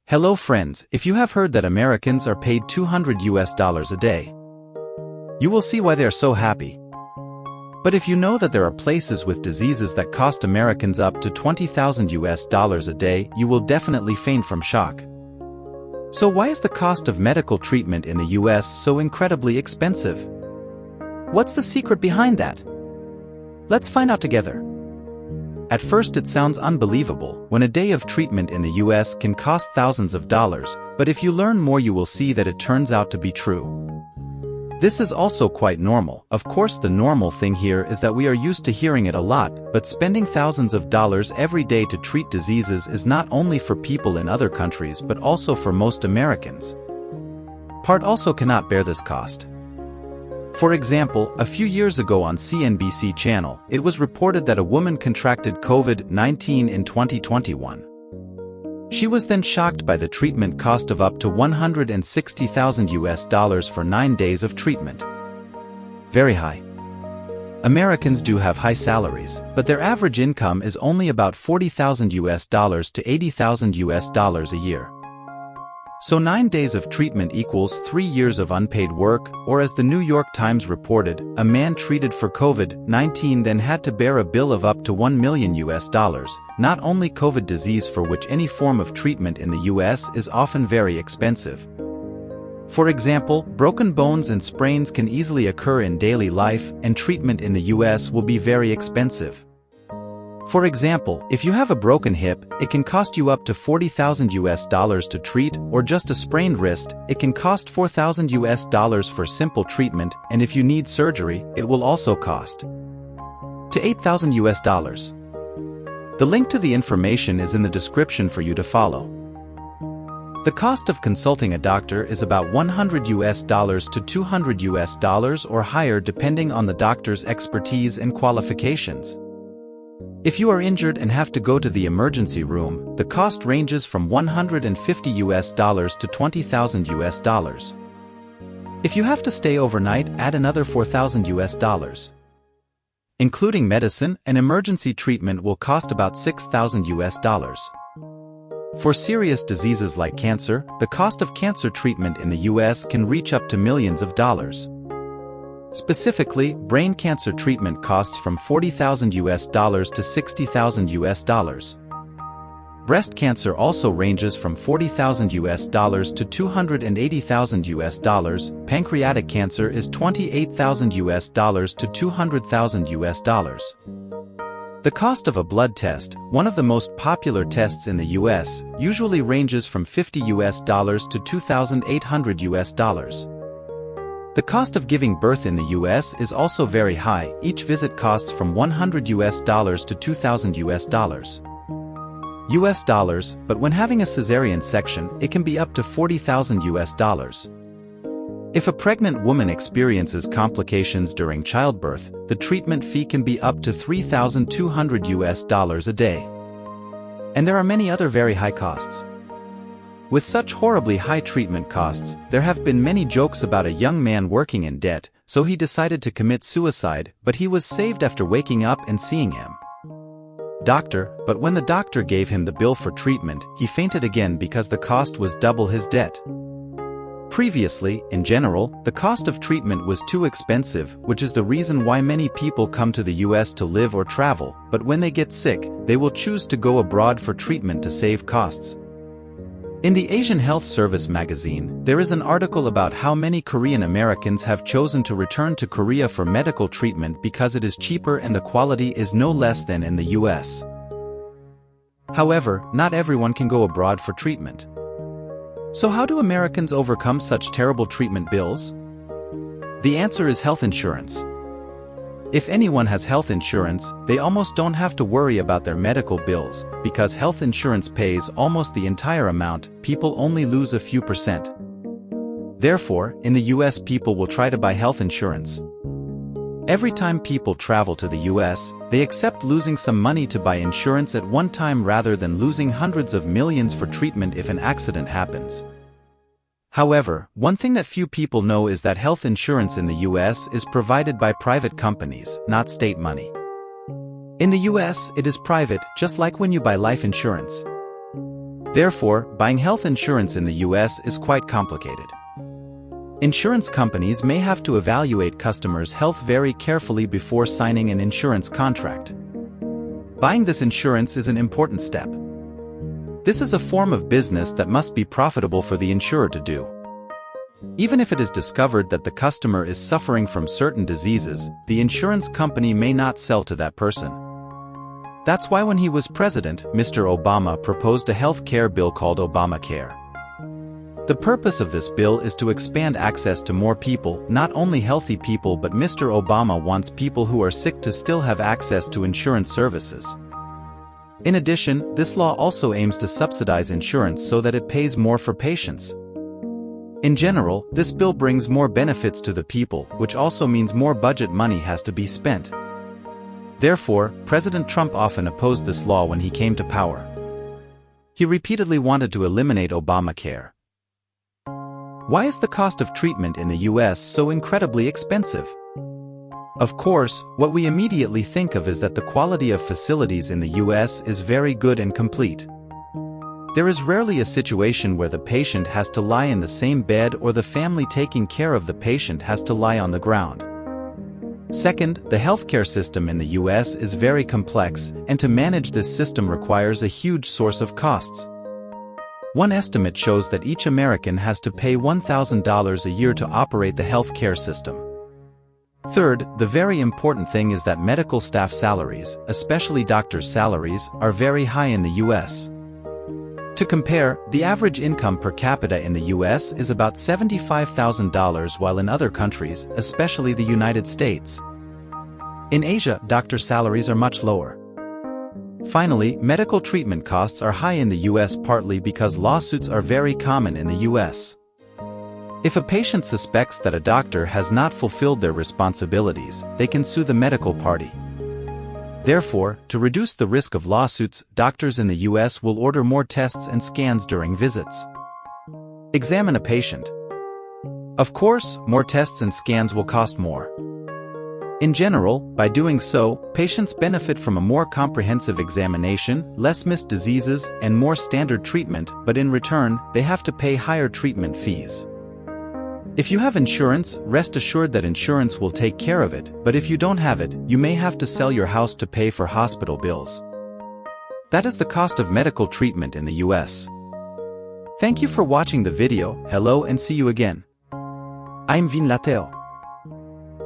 Hello friends, if you have heard that Americans are paid $200 a day, you will see why they are so happy. But if you know that there are places with diseases that cost Americans up to $20,000 a day, you will definitely faint from shock. So why is the cost of medical treatment in the US so incredibly expensive? What's the secret behind that? Let's find out together. At first it sounds unbelievable when a day of treatment in the US can cost thousands of dollars, but if you learn more you will see that it turns out to be true. This is also quite normal. Of course, the normal thing here is that we are used to hearing it a lot, but spending thousands of dollars every day to treat diseases is not only for people in other countries but also for most Americans. Part also cannot bear this cost. For example, a few years ago on CNBC channel, it was reported that a woman contracted COVID-19 in 2021. She was then shocked by the treatment cost of up to $160,000 for 9 days of treatment. Very high. Americans do have high salaries, but their average income is only about $40,000 to $80,000 a year. So 9 days of treatment equals 3 years of unpaid work, or as the New York Times reported, a man treated for COVID-19 then had to bear a bill of up to $1 million, not only COVID disease for which any form of treatment in the US is often very expensive. For example, broken bones and sprains can easily occur in daily life, and treatment in the US will be very expensive. For example, if you have a broken hip, it can cost you up to $40,000 to treat, or just a sprained wrist, it can cost $4,000 for simple treatment, and if you need surgery, it will also cost to $8,000. The link to the information is in the description for you to follow. The cost of consulting a doctor is about $100 to $200 or higher depending on the doctor's expertise and qualifications. If you are injured and have to go to the emergency room, the cost ranges from $150 to $20,000. If you have to stay overnight, add another $4,000. Including medicine, an emergency treatment will cost about $6,000. For serious diseases like cancer, the cost of cancer treatment in the US can reach up to millions of dollars. Specifically, brain cancer treatment costs from $40,000 to $60,000. Breast cancer also ranges from $40,000 to $280,000. Pancreatic cancer is $28,000 to $200,000. The cost of a blood test, one of the most popular tests in the US, usually ranges from $50 to $2,800. The cost of giving birth in the US is also very high. Each visit costs from $100 to $2,000 US dollars, but when having a cesarean section, it can be up to $40,000. If a pregnant woman experiences complications during childbirth, the treatment fee can be up to $3,200 a day. And there are many other very high costs. With such horribly high treatment costs, there have been many jokes about a young man working in debt, so he decided to commit suicide, but he was saved after waking up and seeing him. Doctor, but when the doctor gave him the bill for treatment, he fainted again because the cost was double his debt. Previously, in general, the cost of treatment was too expensive, which is the reason why many people come to the US to live or travel, but when they get sick, they will choose to go abroad for treatment to save costs. In the Asian Health Service magazine, there is an article about how many Korean Americans have chosen to return to Korea for medical treatment because it is cheaper and the quality is no less than in the US. However, not everyone can go abroad for treatment. So how do Americans overcome such terrible treatment bills? The answer is health insurance. If anyone has health insurance, they almost don't have to worry about their medical bills, because health insurance pays almost the entire amount, people only lose a few percent. Therefore, in the US people will try to buy health insurance. Every time people travel to the US, they accept losing some money to buy insurance at one time rather than losing hundreds of millions for treatment if an accident happens. However, one thing that few people know is that health insurance in the US is provided by private companies, not state money. In the US, it is private, just like when you buy life insurance. Therefore, buying health insurance in the US is quite complicated. Insurance companies may have to evaluate customers' health very carefully before signing an insurance contract. Buying this insurance is an important step. This is a form of business that must be profitable for the insurer to do. Even if it is discovered that the customer is suffering from certain diseases, the insurance company may not sell to that person. That's why when he was president, Mr. Obama proposed a health care bill called Obamacare. The purpose of this bill is to expand access to more people, not only healthy people, but Mr. Obama wants people who are sick to still have access to insurance services. In addition, this law also aims to subsidize insurance so that it pays more for patients. In general, this bill brings more benefits to the people, which also means more budget money has to be spent. Therefore, President Trump often opposed this law when he came to power. He repeatedly wanted to eliminate Obamacare. Why is the cost of treatment in the US so incredibly expensive? Of course, what we immediately think of is that the quality of facilities in the US is very good and complete. There is rarely a situation where the patient has to lie in the same bed or the family taking care of the patient has to lie on the ground. Second, the healthcare system in the US is very complex, and to manage this system requires a huge source of costs. One estimate shows that each American has to pay $1,000 a year to operate the healthcare system. Third, the very important thing is that medical staff salaries, especially doctors' salaries, are very high in the US. To compare, the average income per capita in the US is about $75,000, while in other countries, especially the United States. In Asia, doctor salaries are much lower. Finally, medical treatment costs are high in the US partly because lawsuits are very common in the US. If a patient suspects that a doctor has not fulfilled their responsibilities, they can sue the medical party. Therefore, to reduce the risk of lawsuits, doctors in the US will order more tests and scans during visits. Examine a patient. Of course, more tests and scans will cost more. In general, by doing so, patients benefit from a more comprehensive examination, less missed diseases, and more standard treatment, but in return, they have to pay higher treatment fees. If you have insurance, rest assured that insurance will take care of it, but if you don't have it, you may have to sell your house to pay for hospital bills. That is the cost of medical treatment in the US. Thank you for watching the video. Hello and see you again. I'm vinlateo.